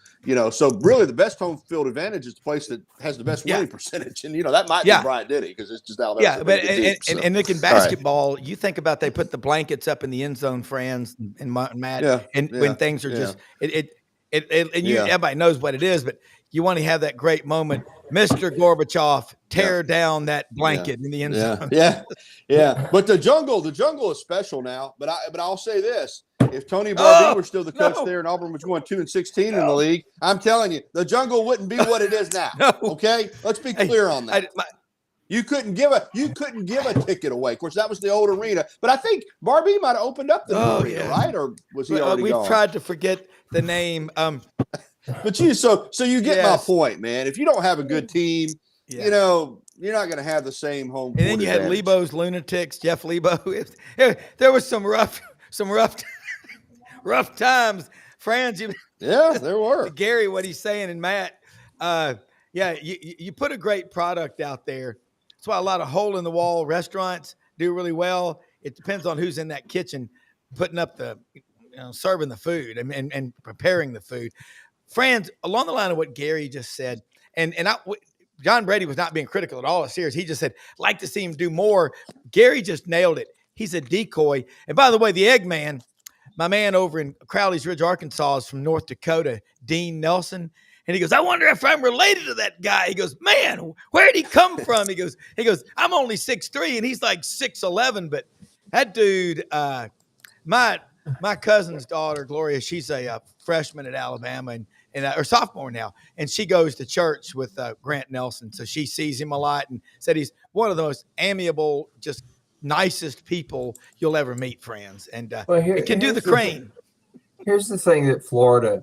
So really the best home field advantage is the place that has the best winning percentage. And, that might be Bryant Denny because it's just Alabama. Yeah, but and Nick, in basketball, you think about they put the blankets up in the end zone, Franz and Matt, when things are just everybody knows what it is, but you want to have that great moment. Mr. Gorbachev, tear down that blanket in the end zone. Yeah. But the jungle is special now. But I'll say this. If Tony Barbee were still the coach there and Auburn was going 2-16 in the league, I'm telling you, the jungle wouldn't be what it is now. Okay? Let's be clear on that. You couldn't give a ticket away. Of course, that was the old arena. But I think Barbee might have opened up the new arena, right? Or was he already gone? We've tried to forget the name. But you get my point, man. If you don't have a good team, you're not going to have the same home court. And then you had Lebo's Lunatics, Jeff Lebo. There was some rough times. Franz, there were. Gary, what he's saying, and Matt, you put a great product out there. That's why a lot of hole-in-the-wall restaurants do really well. It depends on who's in that kitchen putting up serving the food and preparing the food. Franz, along the line of what Gary just said, John Brady was not being critical at all of Sears. He just said, like to see him do more. Gary just nailed it. He's a decoy. And by the way, the Eggman, my man over in Crowley's Ridge, Arkansas, is from North Dakota, Dean Nelson. And he goes, I wonder if I'm related to that guy. He goes, man, where'd he come from? He goes, I'm only 6'3", and he's like 6'11". But that dude, my cousin's daughter, Gloria, she's a freshman at Alabama or sophomore now, and she goes to church with Grant Nelson. So she sees him a lot and said he's one of the most amiable, just nicest people you'll ever meet, Franz. And it can do the crane. Here's the thing that Florida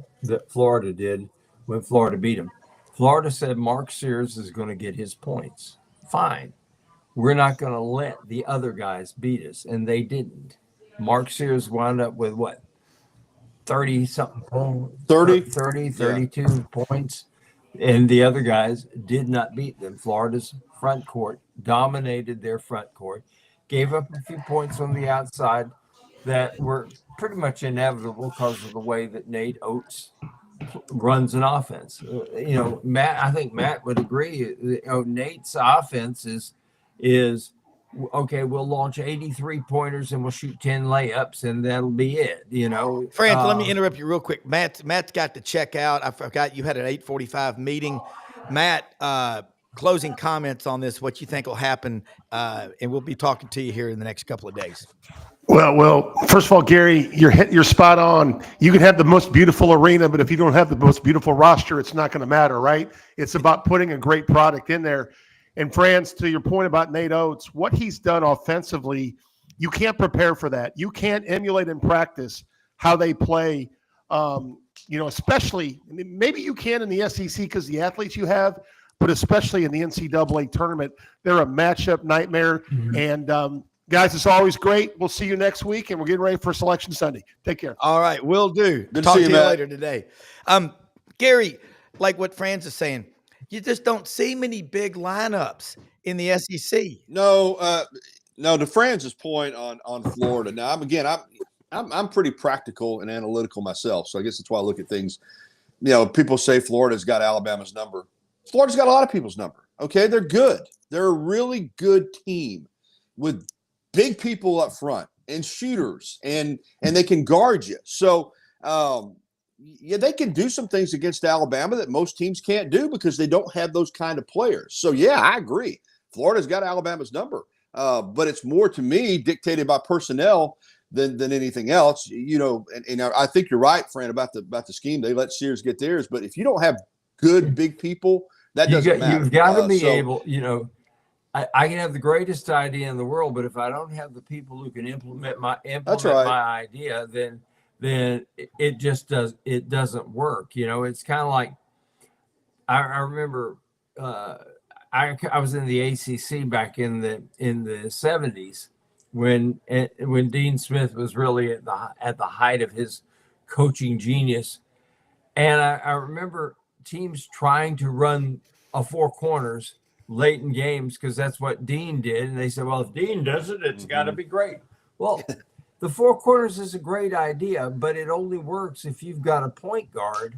did when Florida beat them. Florida said Mark Sears is going to get his points. Fine. We're not going to let the other guys beat us. And they didn't. Mark Sears wound up with what? 30-something points. 32 points. And the other guys did not beat them. Florida's front court dominated their front court, gave up a few points on the outside that were pretty much inevitable because of the way that Nate Oates runs an offense. I think Matt would agree. Nate's offense is okay. We'll launch 83 pointers and we'll shoot 10 layups and that'll be it. Franz, let me interrupt you real quick. Matt's got to check out. I forgot you had an 8:45 meeting. Matt, closing comments on this. What you think will happen? And we'll be talking to you here in the next couple of days. Well, first of all, Gary, you're spot on. You can have the most beautiful arena, but if you don't have the most beautiful roster, it's not going to matter, right? It's about putting a great product in there. And Franz, to your point about Nate Oates, what he's done offensively, you can't prepare for that. You can't emulate in practice how they play, especially, maybe you can in the SEC because the athletes you have, but especially in the NCAA tournament, they're a matchup nightmare. Mm-hmm. And guys, it's always great. We'll see you next week, and we're getting ready for Selection Sunday. Take care. All right, will do. Good Talk to to you Matt. later today. Gary, like what Franz is saying, you just don't see many big lineups in the SEC. No, No, to Franz's point on Florida. Now, I'm pretty practical and analytical myself, so I guess that's why I look at things. You know, people say Florida's got Alabama's number. Florida's got a lot of people's number. Okay, they're good. They're a really good team with big people up front and shooters, and they can guard you. So, yeah, they can do some things against Alabama that most teams can't do because they don't have those kind of players. So, yeah, I agree. Florida's got Alabama's number, but it's more to me dictated by personnel than anything else. You know, and I think you're right, Fran, about the scheme. They let Sears get theirs, but if you don't have good big people, that doesn't matter. You've got to be able. You know, I can have the greatest idea in the world, but if I don't have the people who can implement my idea, then it just doesn't work. You know, it's kind of like I remember I was in the ACC back in the 70s when Dean Smith was really at the height of his coaching genius, and I remember teams trying to run a four corners late in games because that's what Dean did, and they said, well, if Dean does it, it's got to be great. Well, the four corners is a great idea, but it only works if you've got a point guard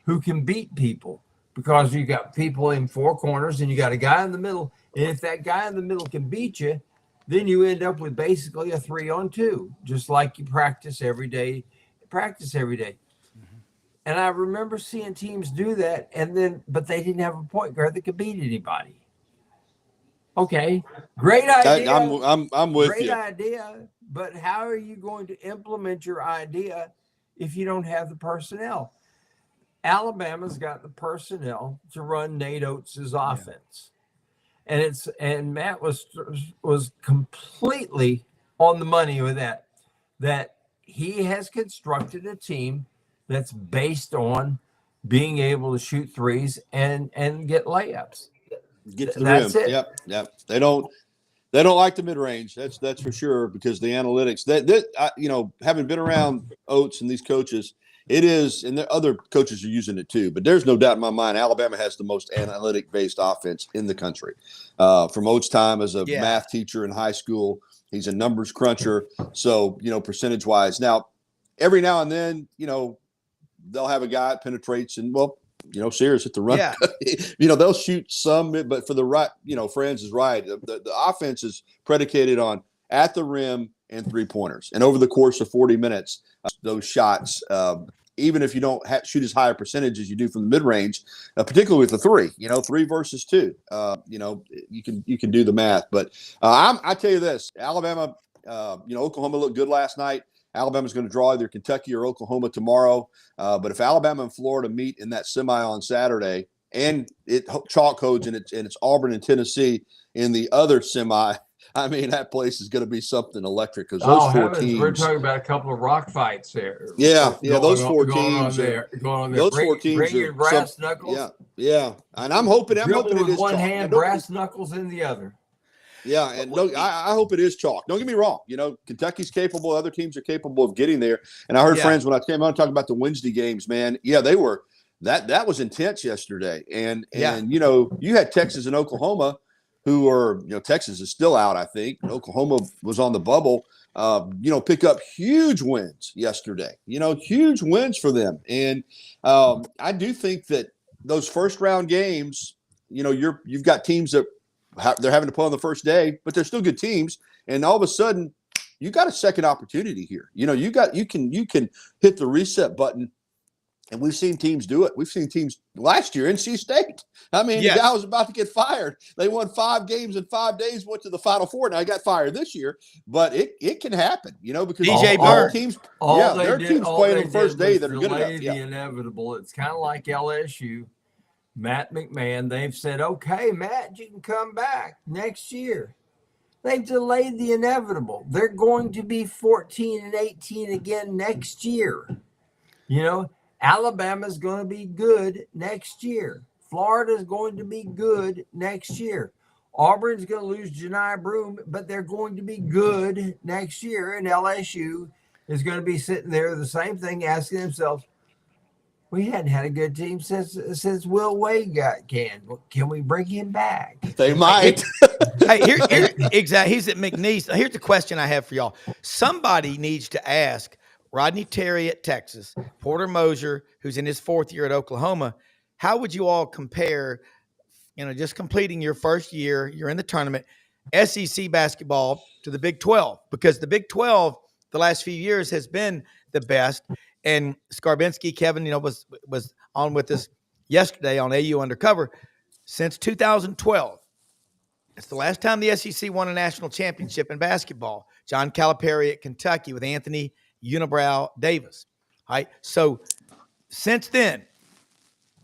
who can beat people, because you got people in four corners and you got a guy in the middle, and if that guy in the middle can beat you, then you end up with basically a 3-on-2, just like you practice every day. And I remember seeing teams do that, but they didn't have a point guard that could beat anybody. Okay, great idea. I'm with you. Great idea, but how are you going to implement your idea if you don't have the personnel? Alabama's got the personnel to run Nate Oates' offense, and Matt was completely on the money with that. That he has constructed a team that's based on being able to shoot threes and get layups. Get to the That's rim. it. Yep. They don't like the mid range. That's for sure, because the analytics having been around Oates and these coaches, it is, and the other coaches are using it too. But there's no doubt in my mind, Alabama has the most analytic based offense in the country. From Oates' time as a math teacher in high school, he's a numbers cruncher. So percentage wise, now every now and then they'll have a guy that penetrates and Sears hit the run. Yeah. They'll shoot some, but for the right, Franz is right. The offense is predicated on at the rim and 3-pointers. And over the course of 40 minutes, those shots, even if you don't shoot as high a percentage as you do from the mid-range, particularly with the 3, 3 versus 2, you can do the math. But I tell you this, Alabama, Oklahoma looked good last night. Alabama's going to draw either Kentucky or Oklahoma tomorrow. But if Alabama and Florida meet in that semi on Saturday, and it chalk codes and it's Auburn and Tennessee in the other semi, I mean, that place is going to be something electric, because those four teams. We're talking about a couple of rock fights there. Those four teams. Those four teams bring your brass knuckles. Yeah. And I'm hoping it with is one chalk. hand, brass knuckles in the other. Yeah, and I hope it is chalk. Don't get me wrong. Kentucky's capable. Other teams are capable of getting there. And I heard friends when I came on talking about the Wednesday games, man. Yeah, they were. That was intense yesterday. And you had Texas and Oklahoma, who are, Texas is still out, I think. Oklahoma was on the bubble. Pick up huge wins yesterday. Huge wins for them. And I do think that those first round games, you've got teams that they're having to play on the first day, but they're still good teams. And all of a sudden, you got a second opportunity here. You can hit the reset button, and we've seen teams do it. We've seen teams last year, NC State. I mean, the guy was about to get fired. They won 5 games in 5 days, went to the Final Four. Now, he got fired this year, but it can happen, because DJ all Bird. teams, there are teams playing on the first day that are good enough. The inevitable. It's kind of like LSU. Matt McMahon, they've said, okay, Matt, you can come back next year. They've delayed the inevitable. They're going to be 14 and 18 again next year. Alabama's going to be good next year. Florida's going to be good next year. Auburn's going to lose Janai Broome, but they're going to be good next year. And LSU is going to be sitting there, the same thing, asking themselves, we hadn't had a good team since Will Wade got canned. Can we bring him back? They might. Hey, here exactly. He's at McNeese. Here's the question I have for y'all. Somebody needs to ask Rodney Terry at Texas, Porter Moser, who's in his 4th year at Oklahoma, how would you all compare, just completing your first year, you're in the tournament, SEC basketball to the Big 12? Because the Big 12, the last few years, has been the best. And Skarbinski, Kevin, was on with us yesterday on AU Undercover. Since 2012, it's the last time the SEC won a national championship in basketball. John Calipari at Kentucky with Anthony Unibrow Davis. All right. So since then,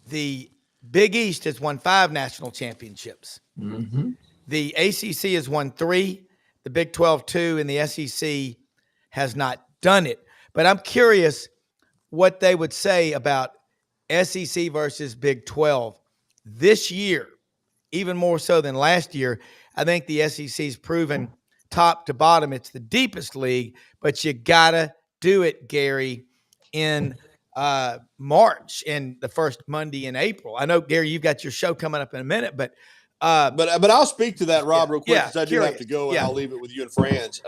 the Big East has won 5 national championships. Mm-hmm. The ACC has won 3, the Big 12 2, and the SEC has not done it. But I'm curious what they would say about SEC versus Big 12 this year, even more so than last year. I think the SEC's proven top to bottom it's the deepest league, but you got to do it, Gary, in March and the first Monday in April. I know, Gary, you've got your show coming up in a minute, but I'll speak to that, Rob, real quick, yeah, because I do curious. have to go, and Yeah. I'll leave it with you and Franz.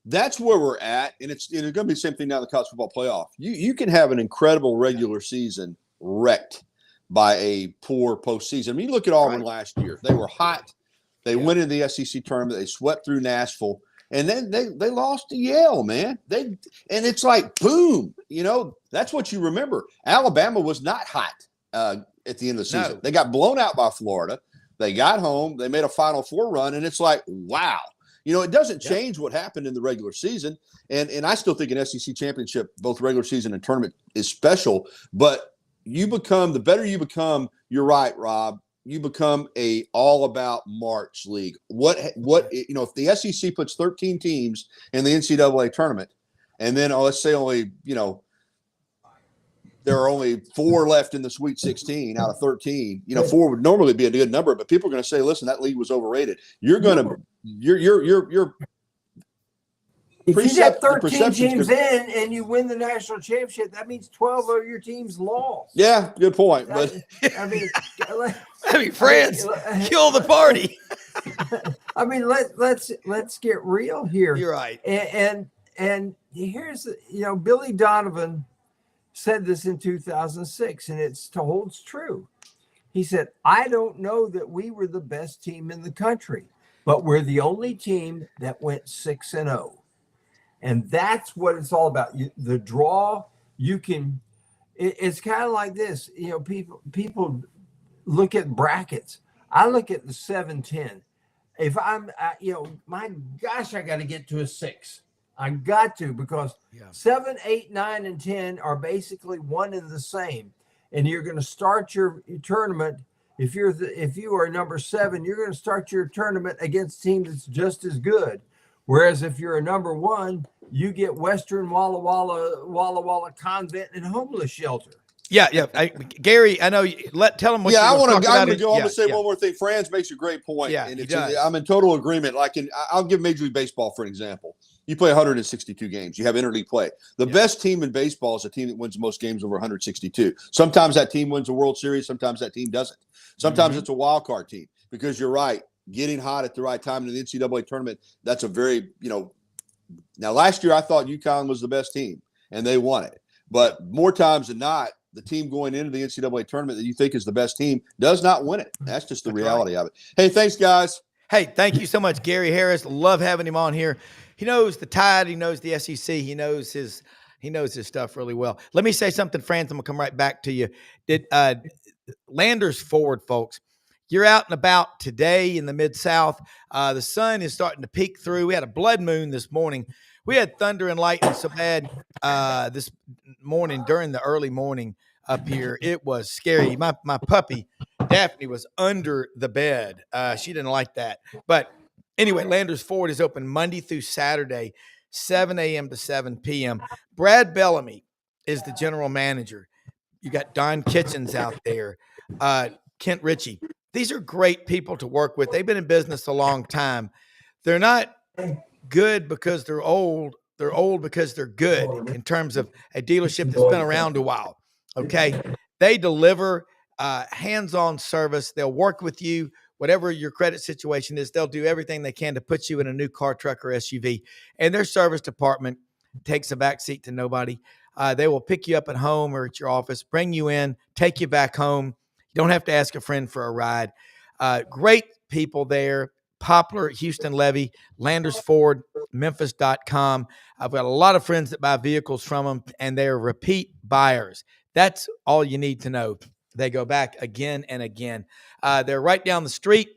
That's where we're at, and it's going to be the same thing now in the college football playoff. You can have an incredible regular season wrecked by a poor postseason. I mean, you look at Auburn last year. They were hot. They went into the SEC tournament. They swept through Nashville, and then they lost to Yale, man. And it's like, boom, that's what you remember. Alabama was not hot at the end of the season. No. They got blown out by Florida. They got home. They made a Final Four run, and it's like, wow. It doesn't change what happened in the regular season. And I still think an SEC championship, both regular season and tournament, is special. But the better you become, you're right, Rob, you become a all about March league. If the SEC puts 13 teams in the NCAA tournament, and then let's say only, there are only 4 left in the Sweet 16 out of 13. 4 would normally be a good number, but people are going to say, listen, that league was overrated. You're if you get 13 teams in and you win the national championship, that means 12 of your teams lost. Yeah, good point. But Franz, kill the party. I mean, let's get real here. You're right. And here's Billy Donovan said this in 2006, and it holds true. He said, I don't know that we were the best team in the country, but we're the only team that went 6-0. And that's what it's all about. The draw, it's kind of like this. People look at brackets. I look at the 7-10. If I'm, my gosh, I got to get to a 6. I got to, because 7, 8, 9, and 10 are basically one and the same. And you're going to start your tournament. If you are number 7, you're going to start your tournament against a team that's just as good. Whereas if you're a number 1, you get Western Walla Walla Convent and Homeless Shelter. Yeah. Gary, I know. Tell them what. Yeah, I'm going to go on to say one more thing. Franz makes a great point. Yeah, and he does. I'm in total agreement. I'll give Major League Baseball for an example. You play 162 games. You have interleague play. The best team in baseball is a team that wins the most games over 162. Sometimes that team wins a World Series. Sometimes that team doesn't. Sometimes it's a wild card team, because you're right. Getting hot at the right time in the NCAA tournament, that's a very, now last year I thought UConn was the best team and they won it. But more times than not, the team going into the NCAA tournament that you think is the best team does not win it. That's just the reality of it. Hey, thanks, guys. Hey, thank you so much, Gary Harris. Love having him on here. He knows the Tide. He knows the SEC. He knows his stuff really well. Let me say something, Franz. I'm gonna come right back to you. Landers Forward, folks. You're out and about today in the Mid-South. The sun is starting to peek through. We had a blood moon this morning. We had thunder and lightning so bad this morning during the early morning up here. It was scary. My puppy, Daphne, was under the bed. She didn't like that. But anyway, Landers Forward is open Monday through Saturday, 7 a.m. to 7 p.m. Brad Bellamy is the general manager. You got Don Kitchens out there, Kent Ritchie. These are great people to work with. They've been in business a long time. They're not good because they're old. They're old because they're good in terms of a dealership that's been around a while. Okay. They deliver hands-on service. They'll work with you, whatever your credit situation is. They'll do everything they can to put you in a new car, truck, or SUV. And their service department takes a backseat to nobody. They will pick you up at home or at your office, bring you in, take you back home. You don't have to ask a friend for a ride. Great people there. Poplar, Houston Levy, Landers Ford, Memphis.com. I've got a lot of friends that buy vehicles from them, and they're repeat buyers. That's all you need to know. They go back again and again. They're right down the street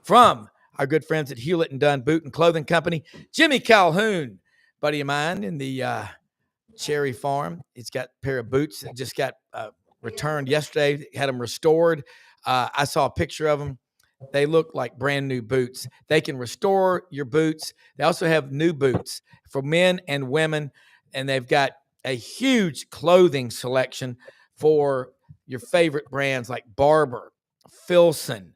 from our good friends at Hewlett and Dunn Boot and Clothing Company. Jimmy Calhoun, buddy of mine in the Cherry Farm. He's got a pair of boots that just got returned yesterday. Had them restored. I saw a picture of them. They look like brand new boots. They can restore your boots. They also have new boots for men and women, and they've got a huge clothing selection for your favorite brands like Barber, Filson,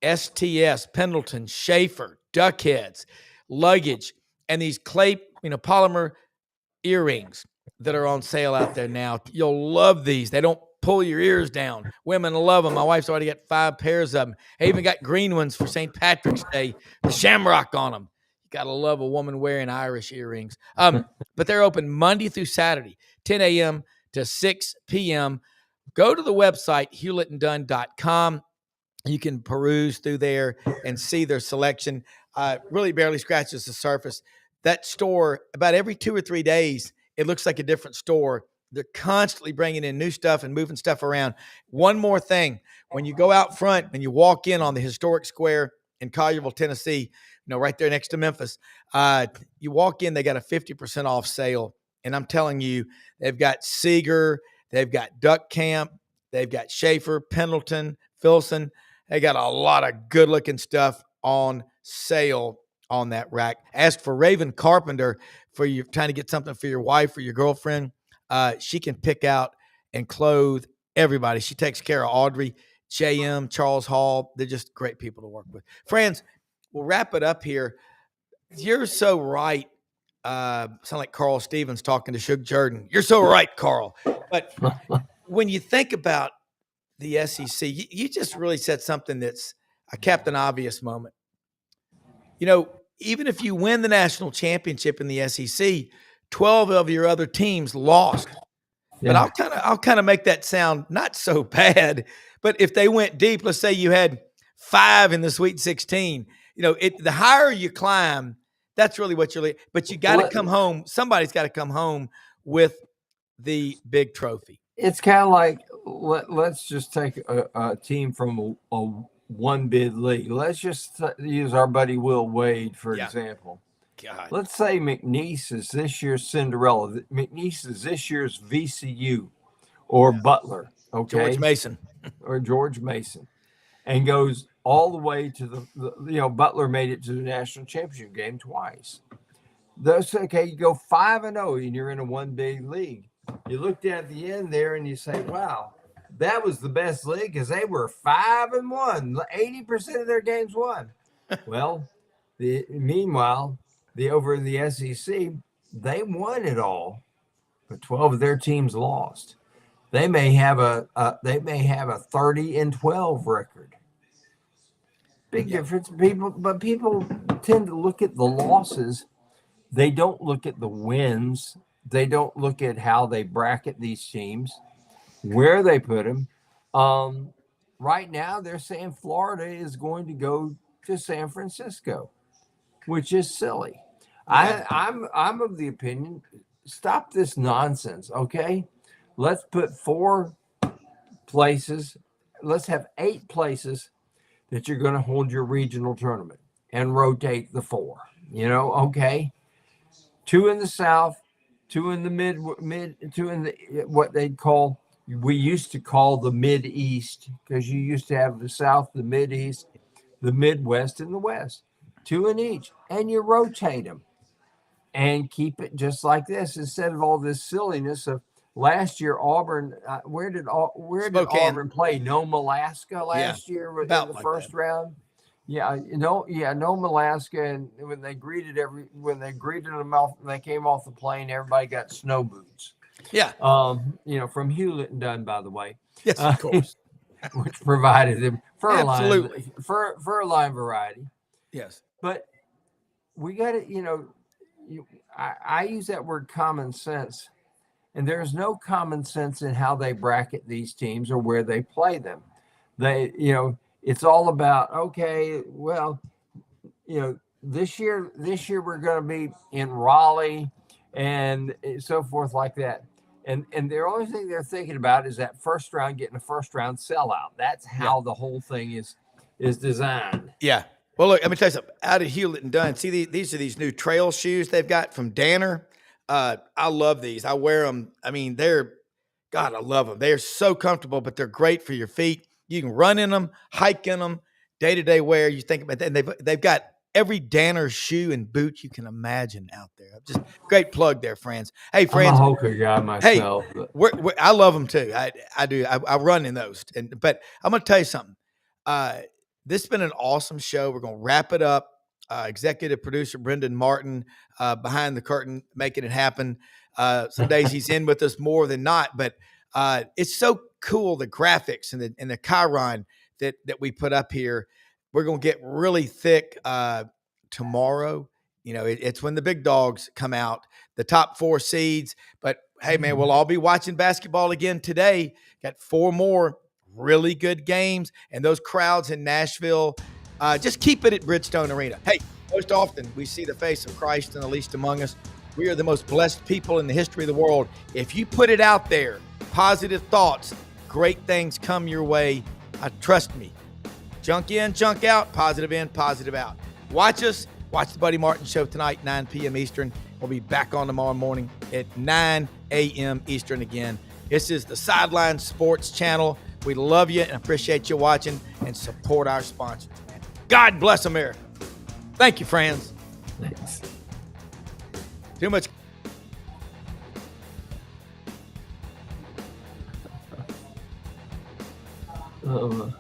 STS, Pendleton, Schaefer, Duckheads, luggage, and these clay, polymer earrings that are on sale out there now. You'll love these. They don't pull your ears down. Women love them. My wife's already got 5 pairs of them. I even got green ones for St. Patrick's Day, the shamrock on them. You got to love a woman wearing Irish earrings. But they're open Monday through Saturday, 10 a.m. to 6 p.m. Go to the website, hewlettanddunn.com. You can peruse through there and see their selection. Really barely scratches the surface. That store, about every 2 or 3 days, it looks like a different store. They're constantly bringing in new stuff and moving stuff around. One more thing, when you go out front and you walk in on the historic square in Collierville, Tennessee, right there next to Memphis, you walk in, they got a 50% off sale. And I'm telling you, they've got Seeger, they've got Duck Camp, they've got Schaefer, Pendleton, Filson. They got a lot of good looking stuff on sale on that rack. Ask for Raven Carpenter for you trying to get something for your wife or your girlfriend. She can pick out and clothe everybody. She takes care of Audrey, JM, Charles Hall. They're just great people to work with. Friends, we'll wrap it up here. You're so right. Sound like Carl Stevens talking to Shug Jordan. You're so right, Carl. But when you think about the SEC, you just really said something that's a Captain Obvious moment. Even if you win the national championship in the SEC, 12 of your other teams lost. Yeah. But I'll kind of make that sound not so bad. But if they went deep, let's say you had 5 in the Sweet 16, the higher you climb, that's really what you're. But you got to come home. Somebody's got to come home with the big trophy. It's kind of like let's just take a team from a one bid league. Let's just use our buddy Will Wade for example. God. Let's say McNeese is this year's Cinderella. McNeese is this year's VCU or Butler. Okay, George Mason or George Mason, and goes all the way to the Butler made it to the national championship game twice. That's okay. You go 5-0 and you're in a one big league. You look down at the end there and you say, wow, that was the best league because they were 5-1. 80% of their games won. Well, meanwhile, over in the SEC, they won it all, but 12 of their teams lost. They may have a 30-12 record. Big difference. People tend to look at the losses. They don't look at the wins. They don't look at how they bracket these teams, where they put them. Right now, they're saying Florida is going to go to San Francisco, which is silly. Yeah. I'm of the opinion, stop this nonsense, okay? Let's put 4 places. Let's have 8 places that you're going to hold your regional tournament and rotate the 4. Okay? 2 in the South, 2 in the mid, 2 in the what they'd call, we used to call the Mid-East, because you used to have the South, the Mid-East, the Midwest, and the West. 2 in each, and you rotate them and keep it just like this instead of all this silliness of last year. Auburn, where did Auburn play? Nome, Alaska last year in the first round. Nome, Alaska, and when they greeted them off, when they came off the plane, everybody got snow boots. Yeah. From Hewlett and Dunn, by the way. Yes, of course. Which provided them Absolutely. fur line variety. Yes. But we got to, I use that word common sense, and there's no common sense in how they bracket these teams or where they play them. It's all about, okay, well, this year we're going to be in Raleigh and so forth like that. And the only thing they're thinking about is that first round, getting a first round sellout. That's how the whole thing is designed. Yeah. Well, look, let me tell you something. Out of Hewlett and Dunn, see, these are these new trail shoes they've got from Danner. I love these. I wear them. I mean, I love them. They're so comfortable, but they're great for your feet. You can run in them, hike in them, day-to-day wear. You think about that. And they've got every Danner shoe and boot you can imagine out there. Just great plug there, friends. Hey, friends. I'm a Hoka guy myself. Hey, I love them too. I do. I run in those. But I'm going to tell you something. This has been an awesome show. We're going to wrap it up. Executive producer Brendan Martin behind the curtain, making it happen. Some days he's in with us more than not, but it's so cool, the graphics and the Chiron that we put up here. We're going to get really thick tomorrow. It's when the big dogs come out, the top 4 seeds. But hey, man, we'll all be watching basketball again today. Got 4 more really good games, and those crowds in Nashville, just keep it at Bridgestone Arena. Hey, most often we see the face of Christ in the least among us. We are the most blessed people in the history of the world. If you put it out there, positive thoughts, great things come your way. Trust me. Junk in, junk out, positive in, positive out. Watch us. Watch the Buddy Martin Show tonight, 9 p.m. Eastern. We'll be back on tomorrow morning at 9 a.m. Eastern again. This is the Sideline Sports Channel. We love you and appreciate you watching, and support our sponsors, man. God bless America. Thank you, friends. Thanks. Too much. Uh-oh.